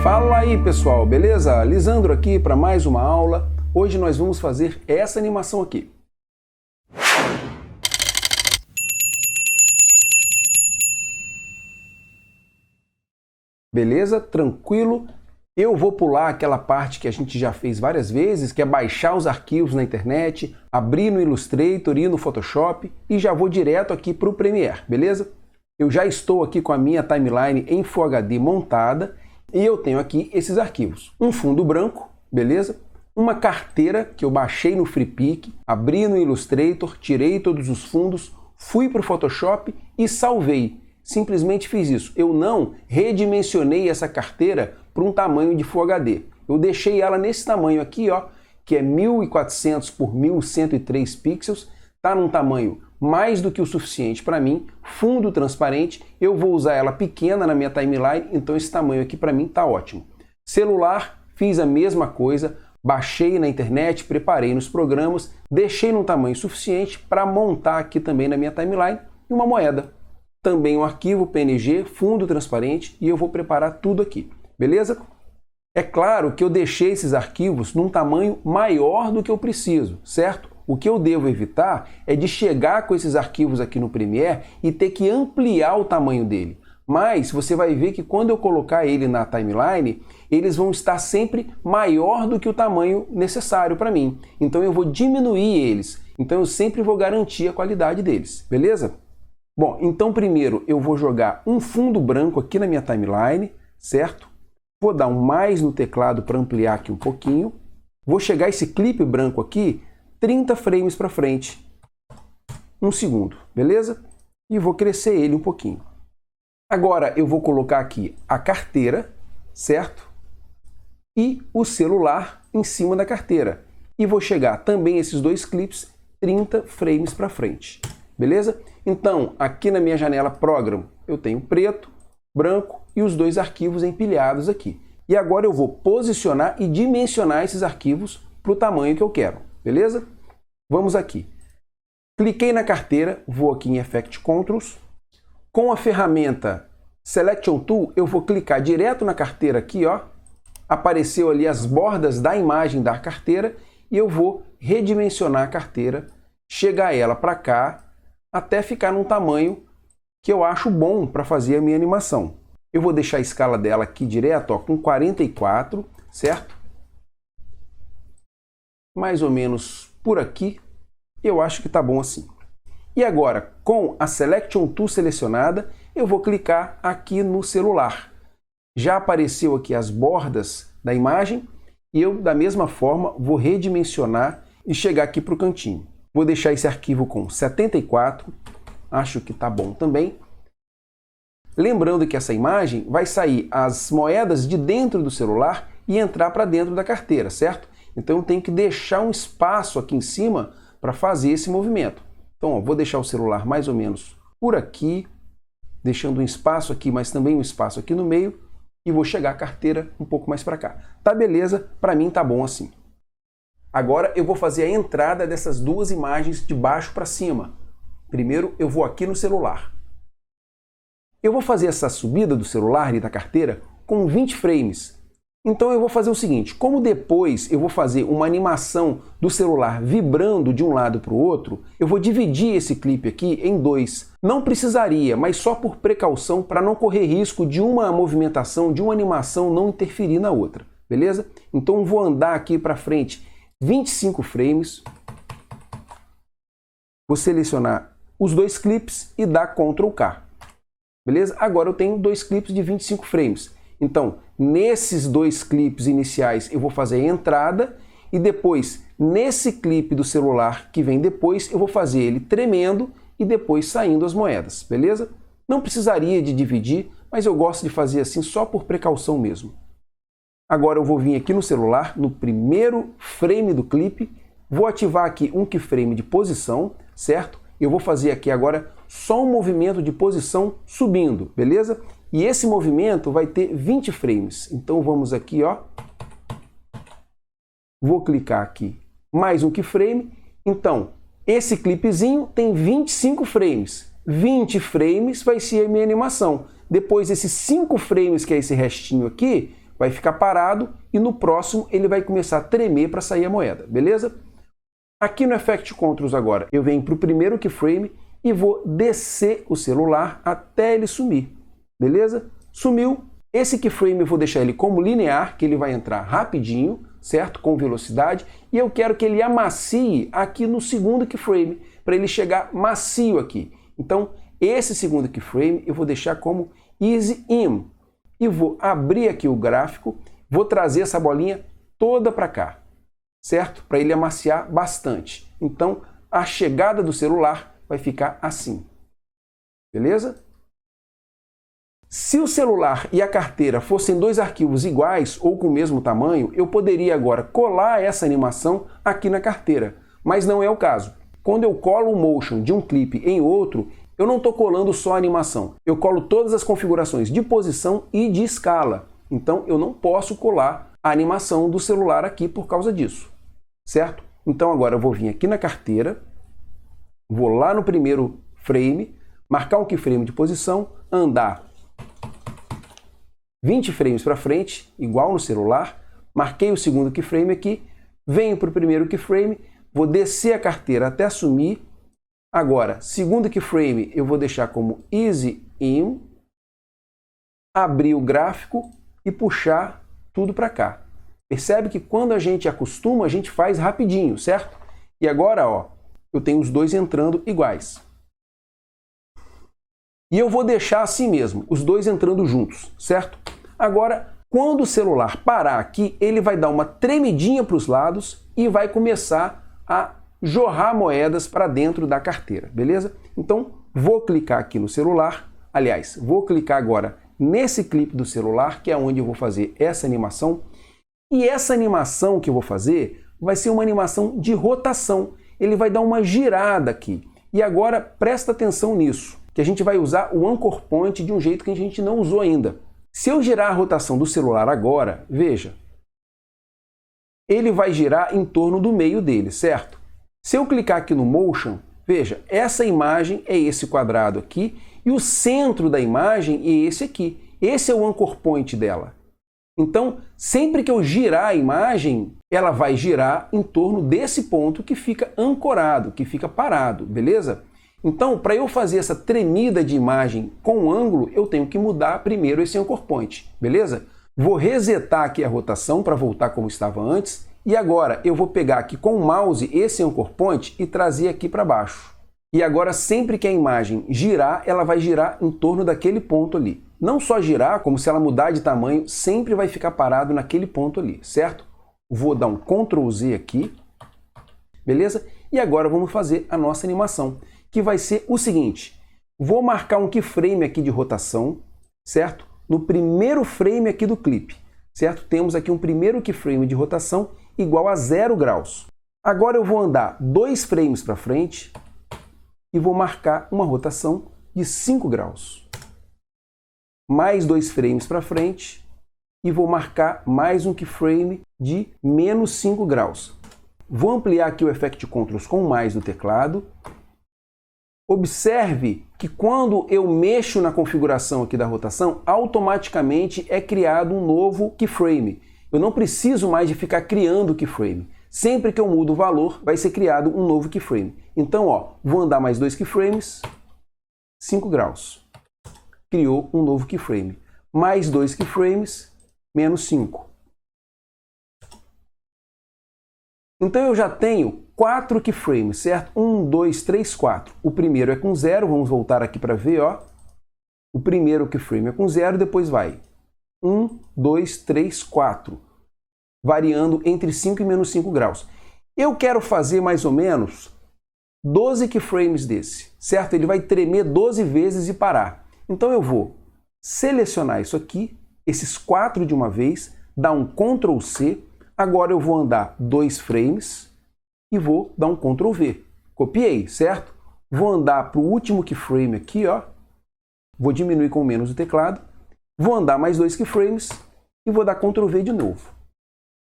Fala aí pessoal, beleza? Lisandro aqui para mais uma aula. Hoje nós vamos fazer essa animação aqui. Beleza? Tranquilo? Eu vou pular aquela parte que a gente já fez várias vezes, que é baixar os arquivos na internet, abrir no Illustrator e no Photoshop e já vou direto aqui para o Premiere, beleza? Eu já estou aqui com a minha timeline em Full HD montada e eu tenho aqui esses arquivos. Um fundo branco, beleza? Uma carteira que eu baixei no FreePic, abri no Illustrator, tirei todos os fundos, fui para o Photoshop e salvei. Simplesmente fiz isso. Eu não redimensionei essa carteira para um tamanho de Full HD. Eu deixei ela nesse tamanho aqui, ó, que é 1400 por 1103 pixels. Tá num tamanho mais do que o suficiente para mim. Fundo transparente. Eu vou usar ela pequena na minha timeline, então esse tamanho aqui para mim tá ótimo. Celular, fiz a mesma coisa. Baixei na internet, preparei nos programas, deixei num tamanho suficiente para montar aqui também na minha timeline uma moeda. Também um arquivo PNG, fundo transparente, e eu vou preparar tudo aqui, beleza? É claro que eu deixei esses arquivos num tamanho maior do que eu preciso, certo? O que eu devo evitar é de chegar com esses arquivos aqui no Premiere e ter que ampliar o tamanho dele. Mas você vai ver que quando eu colocar ele na timeline, eles vão estar sempre maior do que o tamanho necessário para mim. Então eu vou diminuir eles. Então eu sempre vou garantir a qualidade deles, beleza? Bom, então primeiro eu vou jogar um fundo branco aqui na minha timeline, certo? Vou dar um mais no teclado para ampliar aqui um pouquinho. Vou chegar esse clipe branco aqui 30 frames para frente. Um segundo, beleza? E vou crescer ele um pouquinho. Agora eu vou colocar aqui a carteira, certo? E o celular em cima da carteira. E vou chegar também esses dois clipes 30 frames para frente. Beleza? Então, aqui na minha janela Program, eu tenho preto, branco e os dois arquivos empilhados aqui. E agora eu vou posicionar e dimensionar esses arquivos para o tamanho que eu quero. Beleza? Vamos aqui. Cliquei na carteira, vou aqui em Effect Controls. Com a ferramenta Selection Tool, eu vou clicar direto na carteira aqui, ó. Apareceu ali as bordas da imagem da carteira e eu vou redimensionar a carteira, chegar ela para cá, até ficar num tamanho que eu acho bom para fazer a minha animação. Eu vou deixar a escala dela aqui direto, ó, com 44, certo? Mais ou menos por aqui. Eu acho que tá bom assim. E agora, com a Selection Tool selecionada, eu vou clicar aqui no celular. Já apareceu aqui as bordas da imagem e eu, da mesma forma, vou redimensionar e chegar aqui para o cantinho. Vou deixar esse arquivo com 74, acho que tá bom também. Lembrando que essa imagem vai sair as moedas de dentro do celular e entrar para dentro da carteira, certo? Então eu tenho que deixar um espaço aqui em cima para fazer esse movimento. Então, ó, vou deixar o celular mais ou menos por aqui, deixando um espaço aqui, mas também um espaço aqui no meio, e vou chegar a carteira um pouco mais para cá. Tá beleza? Para mim tá bom assim. Agora eu vou fazer a entrada dessas duas imagens de baixo para cima. Primeiro eu vou aqui no celular. Eu vou fazer essa subida do celular e da carteira com 20 frames. Então eu vou fazer o seguinte, como depois eu vou fazer uma animação do celular vibrando de um lado para o outro, eu vou dividir esse clipe aqui em dois. Não precisaria, mas só por precaução para não correr risco de uma movimentação, de uma animação não interferir na outra. Beleza? Então eu vou andar aqui para frente 25 frames, vou selecionar os dois clipes e dar Ctrl K. Beleza? Agora eu tenho dois clipes de 25 frames. Então, nesses dois clipes iniciais eu vou fazer a entrada e depois, nesse clipe do celular que vem depois, eu vou fazer ele tremendo e depois saindo as moedas, beleza? Não precisaria de dividir, mas eu gosto de fazer assim só por precaução mesmo. Agora eu vou vir aqui no celular, no primeiro frame do clipe, vou ativar aqui um keyframe de posição, certo? Eu vou fazer aqui agora só um movimento de posição subindo, beleza? E esse movimento vai ter 20 frames. Então vamos aqui, ó. Vou clicar aqui mais um keyframe. Então, Esse clipezinho tem 25 frames. 20 frames vai ser a minha animação. Depois, esses 5 frames, que é esse restinho aqui, vai ficar parado e no próximo ele vai começar a tremer para sair a moeda, beleza? Aqui no Effect Controls agora, eu venho para o primeiro keyframe e vou descer o celular até ele sumir, beleza? Sumiu. Esse keyframe eu vou deixar ele como linear, que ele vai entrar rapidinho, certo? Com velocidade. E eu quero que ele amacie aqui no segundo keyframe, para ele chegar macio aqui. Então, esse segundo keyframe eu vou deixar como Easy In. E vou abrir aqui o gráfico, vou trazer essa bolinha toda para cá, certo? Para ele amaciar bastante. Então, a chegada do celular vai ficar assim, beleza? Se o celular e a carteira fossem dois arquivos iguais ou com o mesmo tamanho, eu poderia agora colar essa animação aqui na carteira, mas não é o caso. Quando eu colo o motion de um clipe em outro, eu não estou colando só a animação, eu colo todas as configurações de posição e de escala. Então eu não posso colar a animação do celular aqui por causa disso, certo? Então agora eu vou vir aqui na carteira, vou lá no primeiro frame, marcar um keyframe de posição, andar 20 frames para frente, igual no celular, marquei o segundo keyframe aqui, venho para o primeiro keyframe, vou descer a carteira até sumir. Agora, segundo keyframe eu vou deixar como Easy In, abrir o gráfico e puxar tudo para cá. Percebe que quando a gente acostuma, a gente faz rapidinho, certo? E agora, ó, eu tenho os dois entrando iguais. E eu vou deixar assim mesmo, os dois entrando juntos, certo? Agora, quando o celular parar aqui, ele vai dar uma tremidinha para os lados e vai começar a jorrar moedas para dentro da carteira, beleza? Então, vou clicar aqui no celular, aliás, vou clicar agora nesse clipe do celular, que é onde eu vou fazer essa animação, e essa animação que eu vou fazer vai ser uma animação de rotação, ele vai dar uma girada aqui. E agora, presta atenção nisso, que a gente vai usar o Anchor Point de um jeito que a gente não usou ainda. Se eu girar a rotação do celular agora, veja, ele vai girar em torno do meio dele, certo? Se eu clicar aqui no Motion, veja, essa imagem é esse quadrado aqui e o centro da imagem é esse aqui. Esse é o Anchor Point dela. Então, sempre que eu girar a imagem, ela vai girar em torno desse ponto que fica ancorado, que fica parado, beleza? Então, para eu fazer essa tremida de imagem com ângulo, eu tenho que mudar primeiro esse Anchor Point, beleza? Vou resetar aqui a rotação para voltar como estava antes. E agora eu vou pegar aqui com o mouse esse Anchor Point e trazer aqui para baixo. E agora sempre que a imagem girar, ela vai girar em torno daquele ponto ali. Não só girar, como se ela mudar de tamanho, sempre vai ficar parado naquele ponto ali, certo? Vou dar um Ctrl Z aqui, beleza? E agora vamos fazer a nossa animação, que vai ser o seguinte. Vou marcar um keyframe aqui de rotação, certo? No primeiro frame aqui do clipe, certo? Temos aqui um primeiro keyframe de rotação igual a 0 graus. Agora eu vou andar 2 frames para frente e vou marcar uma rotação de 5 graus. Mais 2 frames para frente e vou marcar mais um keyframe de menos 5 graus. Vou ampliar aqui o Effect Controls com mais do teclado. Observe que quando eu mexo na configuração aqui da rotação, automaticamente é criado um novo keyframe. Eu não preciso mais de ficar criando keyframe. Sempre que eu mudo o valor, vai ser criado um novo keyframe. Então, ó, vou andar mais 2 keyframes, 5 graus. Criou um novo keyframe. Mais 2 keyframes, menos 5. Então eu já tenho 4 keyframes, certo? 1, 2, 3, 4. O primeiro é com 0, vamos voltar aqui para ver, ó. O primeiro keyframe é com 0, depois vai 1, 2, 3, 4. Variando entre 5 e menos 5 graus. Eu quero fazer mais ou menos 12 keyframes desse, certo? Ele vai tremer 12 vezes e parar. Então eu vou selecionar isso aqui, esses 4 de uma vez, dar um Ctrl C. Agora eu vou andar 2 frames e vou dar um Ctrl V. Copiei, certo? Vou andar para o último keyframe aqui, ó. Vou diminuir com menos o teclado. Vou andar mais 2 keyframes e vou dar Ctrl V de novo.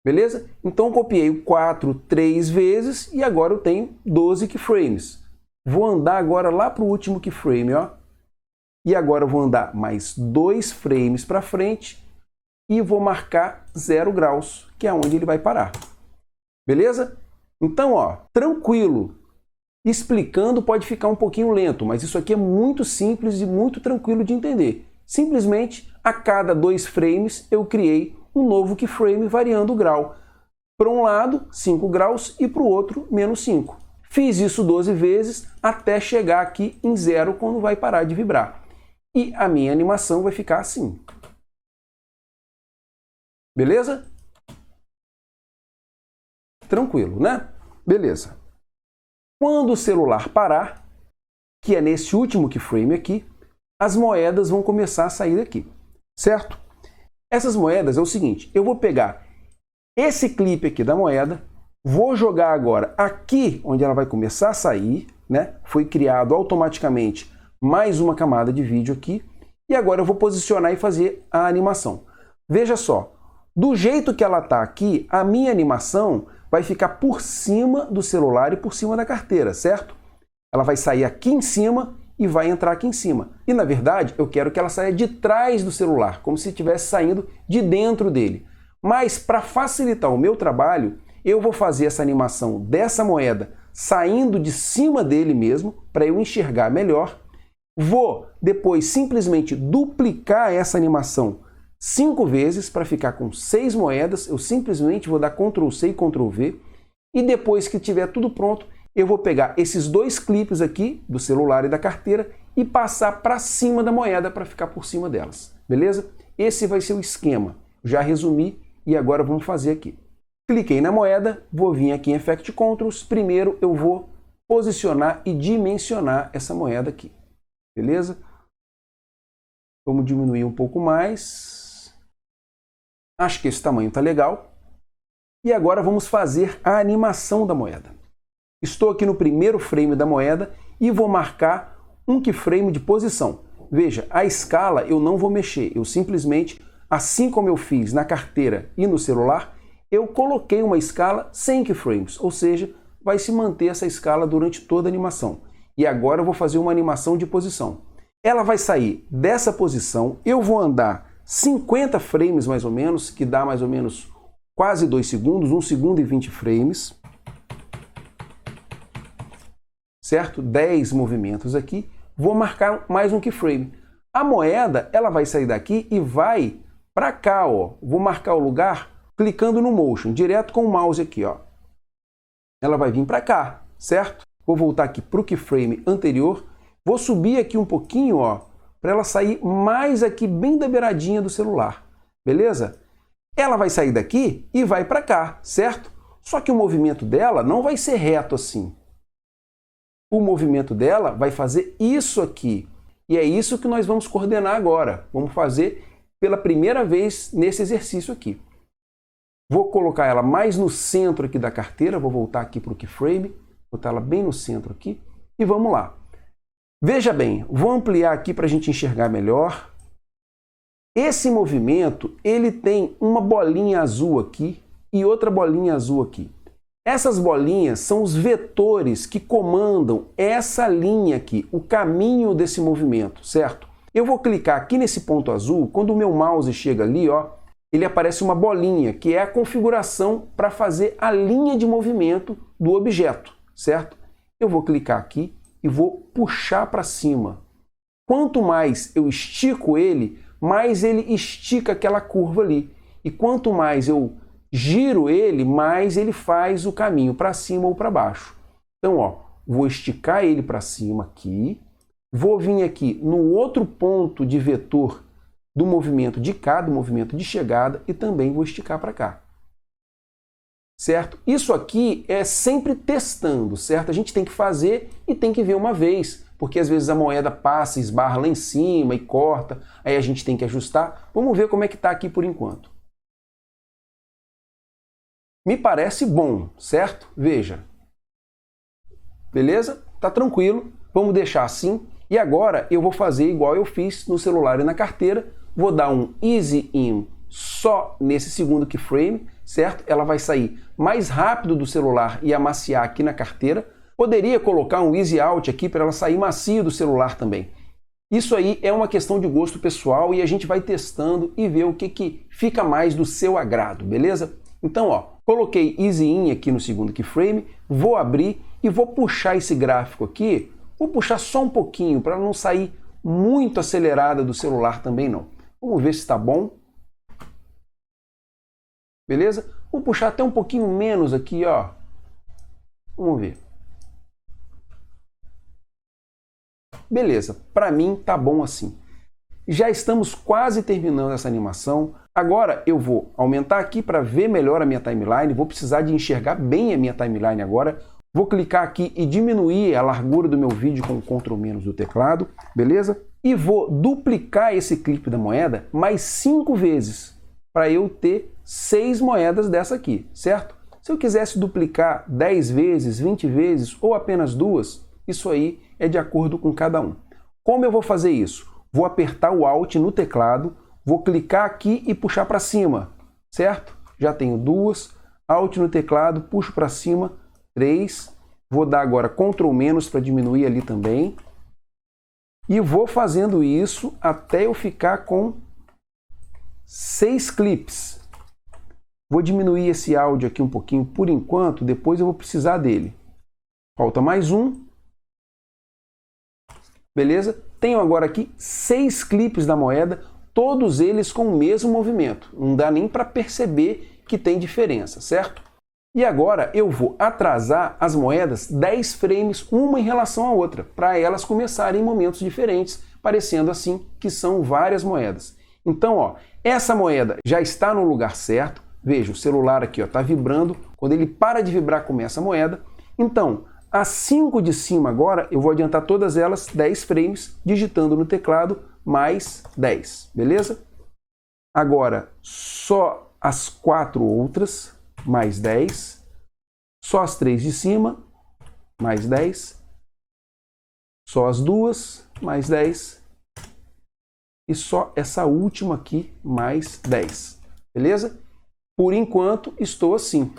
Beleza? Então eu copiei o 4 3 vezes e agora eu tenho 12 keyframes. Vou andar agora lá para o último keyframe, ó. E agora eu vou andar mais 2 frames para frente e vou marcar 0 graus, que é onde ele vai parar. Beleza? Então, ó, tranquilo. Explicando pode ficar um pouquinho lento, mas isso aqui é muito simples e muito tranquilo de entender. Simplesmente, a cada 2 frames, eu criei um novo keyframe variando o grau. Para um lado, 5 graus e para o outro, menos 5. Fiz isso 12 vezes até chegar aqui em 0 quando vai parar de vibrar. E a minha animação vai ficar assim. Beleza? Tranquilo, né? Beleza. Quando o celular parar, que é nesse último keyframe aqui, as moedas vão começar a sair daqui, certo? Essas moedas é o seguinte, eu vou pegar esse clipe aqui da moeda, vou jogar agora aqui onde ela vai começar a sair, né? Foi criado automaticamente mais uma camada de vídeo aqui, e agora eu vou posicionar e fazer a animação. Veja só, do jeito que ela está aqui, a minha animação vai ficar por cima do celular e por cima da carteira, certo? Ela vai sair aqui em cima e vai entrar aqui em cima. E, na verdade, eu quero que ela saia de trás do celular, como se estivesse saindo de dentro dele. Mas, para facilitar o meu trabalho, eu vou fazer essa animação dessa moeda saindo de cima dele mesmo, para eu enxergar melhor. Vou, depois, simplesmente duplicar essa animação 5 vezes para ficar com 6 moedas, eu simplesmente vou dar Ctrl C e Ctrl V e depois que tiver tudo pronto, eu vou pegar esses 2 clipes aqui do celular e da carteira e passar para cima da moeda para ficar por cima delas, beleza? Esse vai ser o esquema, já resumi e agora vamos fazer aqui. Cliquei na moeda, vou vir aqui em Effect Controls, primeiro eu vou posicionar e dimensionar essa moeda aqui, beleza? Vamos diminuir um pouco mais. Acho que esse tamanho está legal. E agora vamos fazer a animação da moeda. Estou aqui no primeiro frame da moeda e vou marcar um keyframe de posição. Veja, a escala eu não vou mexer. Eu simplesmente, assim como eu fiz na carteira e no celular, eu coloquei uma escala sem keyframes. Ou seja, vai se manter essa escala durante toda a animação. E agora eu vou fazer uma animação de posição. Ela vai sair dessa posição, eu vou andar 50 frames mais ou menos, que dá mais ou menos quase 2 segundos, 1 segundo e 20 frames. Certo? 10 movimentos aqui. Vou marcar mais um keyframe. A moeda, ela vai sair daqui e vai para cá, ó. Vou marcar o lugar clicando no Motion, direto com o mouse aqui, ó. Ela vai vir para cá, certo? Vou voltar aqui para o keyframe anterior. Vou subir aqui um pouquinho, ó, para ela sair mais aqui bem da beiradinha do celular, beleza? Ela vai sair daqui e vai para cá, certo? Só que o movimento dela não vai ser reto assim. O movimento dela vai fazer isso aqui. E é isso que nós vamos coordenar agora. Vamos fazer pela primeira vez nesse exercício aqui. Vou colocar ela mais no centro aqui da carteira, vou voltar aqui para o keyframe, botar ela bem no centro aqui e vamos lá. Veja bem, vou ampliar aqui para a gente enxergar melhor. Esse movimento, ele tem uma bolinha azul aqui e outra bolinha azul aqui. Essas bolinhas são os vetores que comandam essa linha aqui, o caminho desse movimento, certo? Eu vou clicar aqui nesse ponto azul, quando o meu mouse chega ali, ó, ele aparece uma bolinha, que é a configuração para fazer a linha de movimento do objeto, certo? Eu vou clicar aqui e vou puxar para cima. Quanto mais eu estico ele, mais ele estica aquela curva ali. E quanto mais eu giro ele, mais ele faz o caminho para cima ou para baixo. Então, ó, vou esticar ele para cima aqui, vou vir aqui no outro ponto de vetor do movimento de cá, do movimento de chegada, e também vou esticar para cá. Certo? Isso aqui é sempre testando, certo? A gente tem que fazer e tem que ver uma vez, porque às vezes a moeda passa, esbarra lá em cima e corta, aí a gente tem que ajustar. Vamos ver como é que está aqui por enquanto. Me parece bom, certo? Veja. Beleza? Tá tranquilo. Vamos deixar assim. E agora eu vou fazer igual eu fiz no celular e na carteira. Vou dar um Easy In só nesse segundo keyframe, certo? Ela vai sair mais rápido do celular e amaciar aqui na carteira. Poderia colocar um Easy Out aqui para ela sair macio do celular também. Isso aí é uma questão de gosto pessoal e a gente vai testando e ver o que fica mais do seu agrado, beleza? Então, ó, coloquei Easy In aqui no segundo keyframe, vou abrir e vou puxar esse gráfico aqui, vou puxar só um pouquinho para não sair muito acelerada do celular também não. Vamos ver se está bom. Beleza? Vou puxar até um pouquinho menos aqui, ó. Vamos ver. Beleza, para mim tá bom assim. Já estamos quase terminando essa animação. Agora eu vou aumentar aqui para ver melhor a minha timeline. Vou precisar de enxergar bem a minha timeline agora. Vou clicar aqui e diminuir a largura do meu vídeo com o Ctrl- do teclado, beleza? E vou duplicar esse clipe da moeda mais 5 vezes para eu ter 6 moedas dessa aqui, certo? Se eu quisesse duplicar 10 vezes, 20 vezes ou apenas 2, isso aí é de acordo com cada um. Como eu vou fazer isso? Vou apertar o Alt no teclado, vou clicar aqui e puxar para cima, certo? Já tenho 2, Alt no teclado, puxo para cima, 3, vou dar agora Ctrl- para diminuir ali também, e vou fazendo isso até eu ficar com 6 clips. Vou diminuir esse áudio aqui um pouquinho por enquanto, depois eu vou precisar dele. Falta mais um. Beleza? Tenho agora aqui 6 clipes da moeda, todos eles com o mesmo movimento. Não dá nem para perceber que tem diferença, certo? E agora eu vou atrasar as moedas 10 frames, uma em relação à outra, para elas começarem em momentos diferentes, parecendo assim que são várias moedas. Então, ó, essa moeda já está no lugar certo. Veja, o celular aqui está vibrando. Quando ele para de vibrar, começa a moeda. Então, as 5 de cima agora, eu vou adiantar todas elas 10 frames, digitando no teclado mais 10, beleza? Agora, só as 4 outras, mais 10. Só as 3 de cima, mais 10. Só as 2, mais 10. E só essa última aqui, mais 10. Beleza? Por enquanto, estou assim.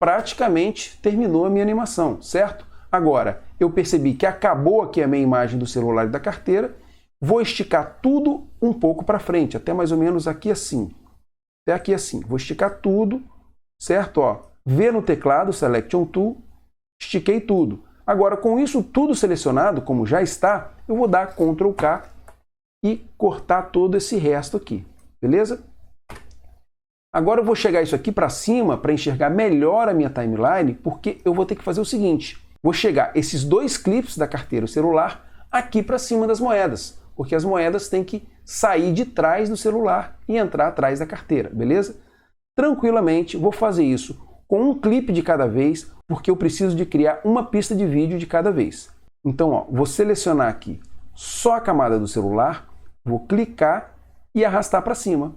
Praticamente terminou a minha animação, certo? Agora, eu percebi que acabou aqui a minha imagem do celular e da carteira. Vou esticar tudo um pouco para frente, até mais ou menos aqui assim. Até aqui assim. Vou esticar tudo, certo? Ó, V no teclado, Selection Tool, estiquei tudo. Agora, com isso tudo selecionado, como já está, eu vou dar Ctrl K e cortar todo esse resto aqui, beleza? Agora eu vou chegar isso aqui para cima para enxergar melhor a minha timeline, porque eu vou ter que fazer o seguinte, vou chegar esses 2 clips da carteira e celular aqui para cima das moedas, porque as moedas têm que sair de trás do celular e entrar atrás da carteira, beleza? Tranquilamente, vou fazer isso com um clipe de cada vez, porque eu preciso de criar uma pista de vídeo de cada vez. Então, ó, vou selecionar aqui só a camada do celular, vou clicar e arrastar para cima.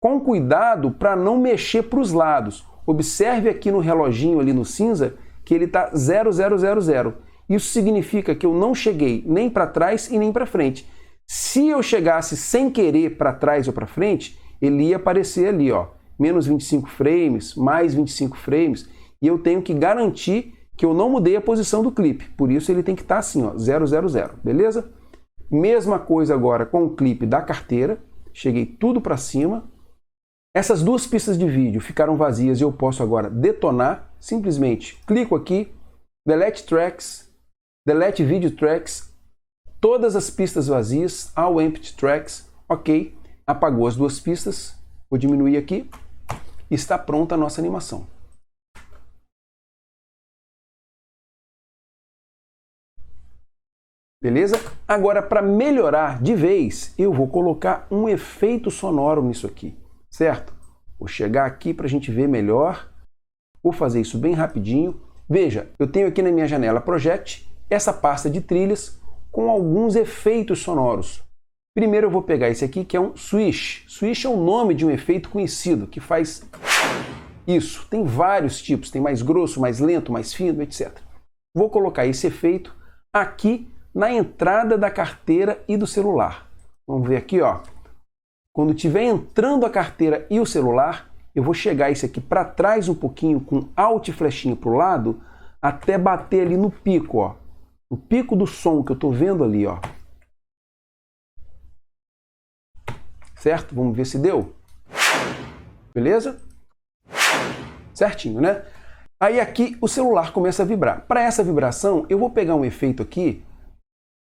Com cuidado para não mexer para os lados. Observe aqui no reloginho ali no cinza que ele está 0000. Isso significa que eu não cheguei nem para trás e nem para frente. Se eu chegasse sem querer para trás ou para frente, ele ia aparecer ali, ó, menos 25 frames, mais 25 frames, e eu tenho que garantir que eu não mudei a posição do clipe. Por isso ele tem que estar assim, ó, 000, beleza? Mesma coisa agora com o clipe da carteira. Cheguei tudo para cima. Essas 2 pistas de vídeo ficaram vazias e eu posso agora detonar. Simplesmente clico aqui, Delete Tracks, Delete Video Tracks, todas as pistas vazias, All Empty Tracks, ok. Apagou as 2 pistas, vou diminuir aqui, está pronta a nossa animação. Beleza? Agora, para melhorar de vez, eu vou colocar um efeito sonoro nisso aqui, certo? Vou chegar aqui para a gente ver melhor. Vou fazer isso bem rapidinho. Veja, eu tenho aqui na minha janela Project essa pasta de trilhas com alguns efeitos sonoros. Primeiro eu vou pegar esse aqui que é um Swish. Swish é o nome de um efeito conhecido que faz isso. Tem vários tipos, tem mais grosso, mais lento, mais fino, etc. Vou colocar esse efeito aqui na entrada da carteira e do celular. Vamos ver aqui, ó. Quando estiver entrando a carteira e o celular, eu vou chegar esse aqui para trás um pouquinho com Alt e flechinha para o lado, até bater ali no pico, ó. No pico do som que eu estou vendo ali, ó. Certo? Vamos ver se deu. Beleza? Certinho, né? Aí aqui o celular começa a vibrar. Para essa vibração, eu vou pegar um efeito aqui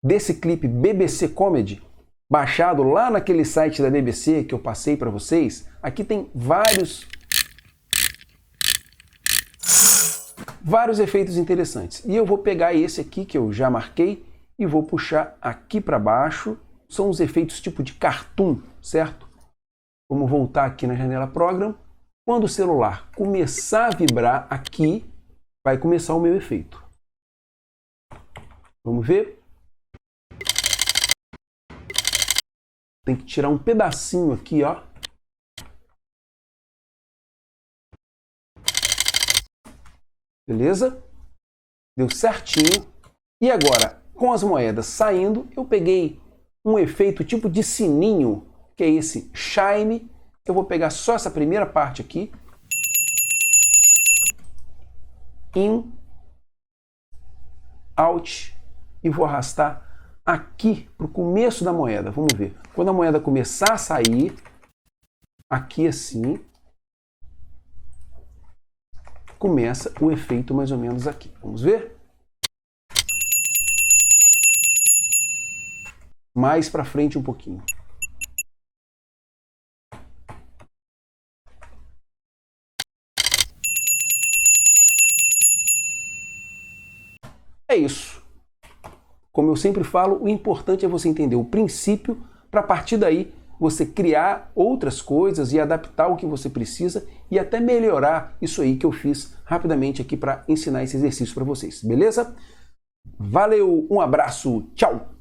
desse clipe BBC Comedy, baixado lá naquele site da BBC que eu passei para vocês. Aqui tem vários efeitos interessantes. E eu vou pegar esse aqui que eu já marquei e vou puxar aqui para baixo. São os efeitos tipo de cartoon, certo? Vamos voltar aqui na janela Program. Quando o celular começar a vibrar aqui, vai começar o meu efeito. Vamos ver? Tem que tirar um pedacinho aqui, ó. Beleza? Deu certinho. E agora, com as moedas saindo, eu peguei um efeito tipo de sininho, que é esse chime. Eu vou pegar só essa primeira parte aqui. In, out, e vou arrastar aqui para o começo da moeda. Vamos ver. Quando a moeda começar a sair, aqui assim, começa o efeito mais ou menos aqui. Vamos ver? Mais para frente um pouquinho. É isso. Como eu sempre falo, o importante é você entender o princípio para a partir daí você criar outras coisas e adaptar o que você precisa e até melhorar isso aí que eu fiz rapidamente aqui para ensinar esse exercício para vocês. Beleza? Valeu, um abraço, tchau!